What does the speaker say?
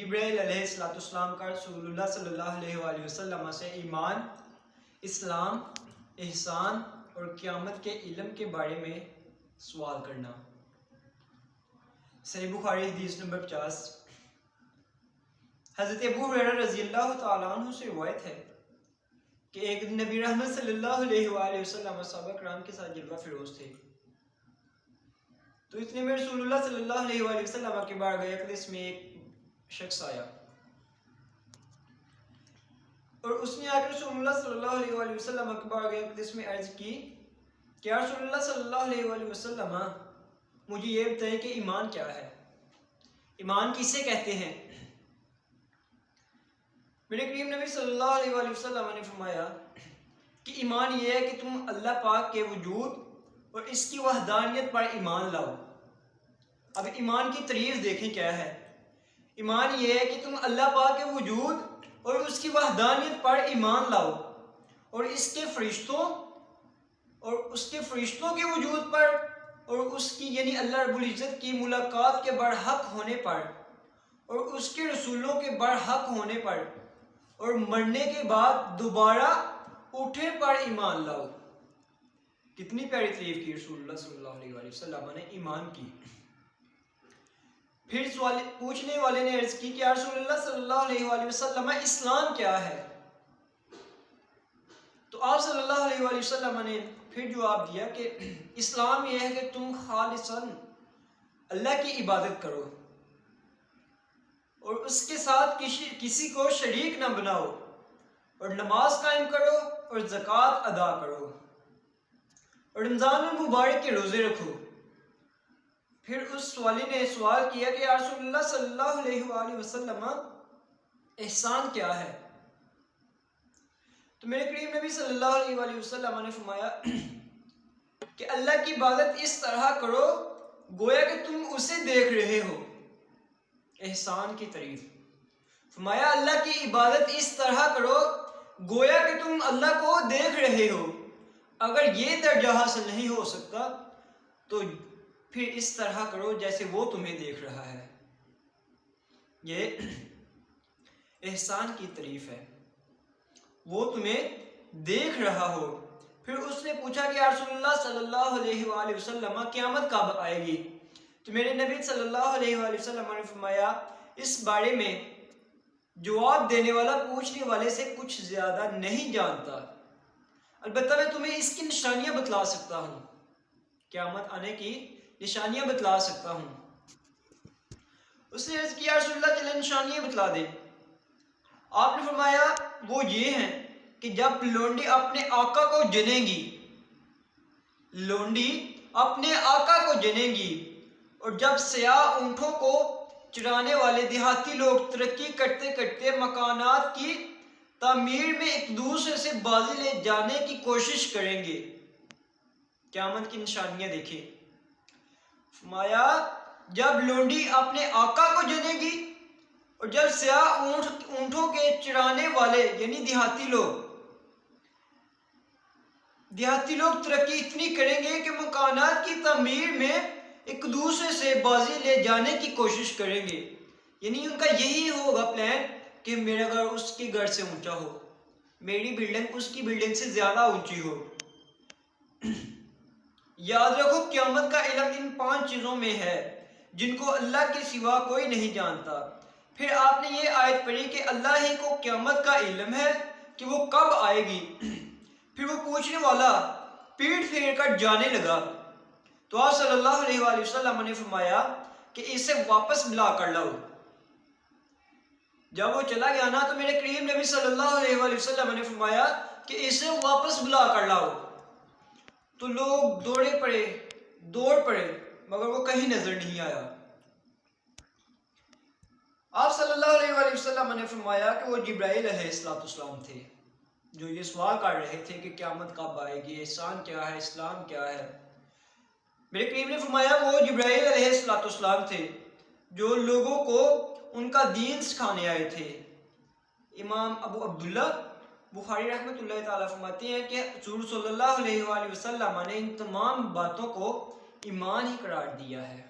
جبرائیل علیہ السلام کا رسول اللہ صلی اللہ علیہ وآلہ وسلم سے ایمان، اسلام، احسان اور قیامت کے علم کے بارے میں سوال کرنا۔ صحیح بخاری حدیث نمبر 50۔ حضرت ابو ہریرہ رضی اللہ تعالیٰ عنہ سے روایت ہے کہ ایک دن نبی رحمت صلی اللہ علیہ وآلہ وسلم صحابہ کرام کے ساتھ جلوہ فروز تھے، تو اتنے میں رسول اللہ صلی اللہ علیہ وآلہ وسلم کے بارگاہ اقدس میں ایک شخص آیا اور اس نے آ کر رسول اللہ صلی اللہ علیہ وآلہ وسلم کے بارگاہ اقدس میں عرض کی کہ یا رسول اللہ صلی اللہ علیہ وآلہ وسلم، مجھے یہ بتائیں کہ ایمان کیا ہے، ایمان کسے کہتے ہیں؟ میرے کریم نبی صلی اللہ علیہ وآلہ وسلم نے فرمایا کہ ایمان یہ ہے کہ تم اللہ پاک کے وجود اور اس کی وحدانیت پر ایمان لاؤ۔ اب ایمان کی تعریف دیکھیں کیا ہے۔ ایمان یہ ہے کہ تم اللہ پاک کے وجود اور اس کی وحدانیت پر ایمان لاؤ اور اس کے فرشتوں کے وجود پر اور اس کی یعنی اللہ رب العزت کی ملاقات کے برحق ہونے پر اور اس کے رسولوں کے برحق ہونے پر اور مرنے کے بعد دوبارہ اٹھے پر ایمان لاؤ۔ کتنی پیاری تعریف کی رسول اللہ صلی اللہ علیہ وآلہ وسلم نے ایمان کی۔ پھر پوچھنے والے نے عرض کی کہ یا رسول اللہ صلی اللہ علیہ وآلہ وسلم، اسلام کیا ہے؟ تو آپ صلی اللہ علیہ وآلہ وسلم نے پھر جواب دیا کہ اسلام یہ ہے کہ تم خالصاً اللہ کی عبادت کرو اور اس کے ساتھ کسی کو شریک نہ بناؤ اور نماز قائم کرو اور زکوٰۃ ادا کرو اور رمضان المبارک کے روزے رکھو۔ پھر اس سوالی نے سوال کیا کہ یا رسول اللہ صلی اللہ علیہ وآلہ وسلم، احسان کیا ہے؟ تو میرے کریم نبی صلی اللہ علیہ وآلہ وسلم نے فرمایا کہ اللہ کی عبادت اس طرح کرو گویا کہ تم اسے دیکھ رہے ہو۔ احسان کی تعریف فرمایا اللہ کی عبادت اس طرح کرو گویا کہ تم اللہ کو دیکھ رہے ہو۔ اگر یہ درجہ حاصل نہیں ہو سکتا تو پھر اس طرح کرو جیسے وہ تمہیں دیکھ رہا ہے۔ یہ احسان کی تعریف ہے، وہ تمہیں دیکھ رہا ہو۔ پھر اس نے پوچھا کہ یا رسول اللہ صلی اللہ علیہ وآلہ وسلم، قیامت کب آئے گی؟ تو میرے نبی صلی اللہ علیہ وآلہ وسلم نے فرمایا اس بارے میں جواب دینے والا پوچھنے والے سے کچھ زیادہ نہیں جانتا، البتہ میں تمہیں اس کی نشانیاں بتلا سکتا ہوں، قیامت آنے کی نشانیاں بتلا سکتا ہوں۔ اس نے عرض کیا یا رسول اللہ چلے نشانیاں بتلا دیں۔ آپ نے فرمایا وہ یہ ہیں کہ جب لونڈی اپنے آقا کو جنے گی، لونڈی اپنے آقا کو جنے گی، اور جب سیاہ اونٹوں کو چرانے والے دیہاتی لوگ ترقی کرتے کرتے مکانات کی تعمیر میں ایک دوسرے سے بازی لے جانے کی کوشش کریں گے۔ قیامت کی نشانیاں دیکھیں۔ فرمایا جب لونڈی اپنے آقا کو جنے گی اور جب سیاہ اونٹوں کے چرانے والے یعنی دیہاتی لوگ ترقی اتنی کریں گے کہ مکانات کی تعمیر میں ایک دوسرے سے بازی لے جانے کی کوشش کریں گے، یعنی ان کا یہی ہوگا پلان کہ میرا گھر اس کے گھر سے اونچا ہو، میری بلڈنگ اس کی بلڈنگ سے زیادہ اونچی ہو۔ یاد رکھو قیامت کا علم ان 5 چیزوں میں ہے جن کو اللہ کے سوا کوئی نہیں جانتا۔ پھر آپ نے یہ آیت پڑھی کہ اللہ ہی کو قیامت کا علم ہے کہ وہ کب آئے گی۔ پھر وہ پوچھنے والا پیٹھ پھیر کر جانے لگا تو آپ صلی اللہ علیہ وآلہ وسلم نے فرمایا کہ اسے واپس بلا کر لاؤ۔ جب وہ چلا گیا نا تو میرے کریم نبی صلی اللہ علیہ وآلہ وسلم نے فرمایا کہ اسے واپس بلا کر لاؤ۔ تو لوگ دوڑ پڑے مگر وہ کہیں نظر نہیں آیا۔ آپ صلی اللہ علیہ وآلہ وسلم نے فرمایا کہ وہ جبرائیل علیہ السلام تھے جو یہ سوال کر رہے تھے کہ قیامت کب آئے گی، احسان کیا ہے، اسلام کیا ہے۔ میرے کریم نے فرمایا وہ جبرائیل علیہ السلام تھے جو لوگوں کو ان کا دین سکھانے آئے تھے۔ امام ابو عبداللہ بخاری رحمۃ اللہ تعالیٰ فرماتے ہیں کہ حضور صلی اللہ علیہ وآلہ وسلم نے ان تمام باتوں کو ایمان ہی قرار دیا ہے۔